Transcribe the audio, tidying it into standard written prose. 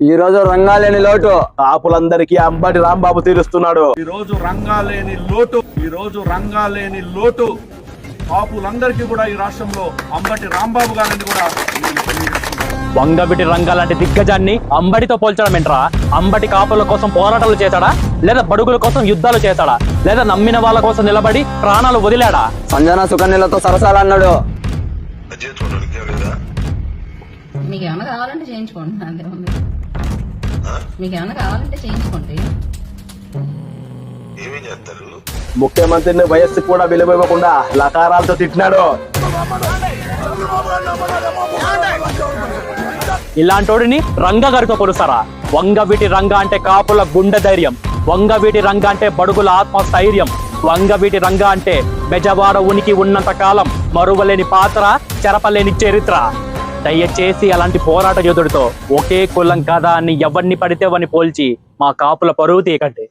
ఈ రోజు రంగాలేని లోటు కాపులందరికీ అంబటి రాంబాబు తీరుస్తున్నాడు. ఈ రోజు రంగాలేని లోటు కాపులందరికీ కూడా ఈ రాష్ట్రంలో అంబటి రాంబాబు గారిని కూడా వంగవీటి రంగా లాంటి దిగ్గజాన్ని అంబటితో పోల్చడం ఏంట్రా? అంబటి కాపుల కోసం పోరాటాలు చేశాడా, లేదా బడుగుల కోసం యుద్ధాలు చేశాడా, లేదా నమ్మిన వాళ్ళ కోసం నిలబడి ప్రాణాలు వదిలాడా? సంజన సుకన్యలతో సరసాలు అన్నాడు. మీకు ఏమైనా కావాలంటే చేయించుకోండి, అంతేముంది. మీకు ఏమైనా కావాలంటే చేయించుకోండి. ముఖ్యమంత్రిని వయస్సు కూడా విలువివ్వకుండా లకారాలతో తిట్టినాడు. ఇలాంటోడిని రంగా గారితో కొలుస్తారా? వంగవీటి రంగా అంటే కాపుల గుండె ధైర్యం, వంగవీటి రంగా అంటే బడుగుల ఆత్మస్థైర్యం, వంగవీటి రంగా అంటే బెజవాడ ఉనికి ఉన్నంత కాలం మరువలేని పాత్ర, చెరపలేని చరిత్ర. దయచేసి అలాంటి పోరాట యోధుడితో ఒకే కులం కదా అని ఎవరిని పడితే వాడిని పోల్చి మా కాపుల పరువు తీయకండి.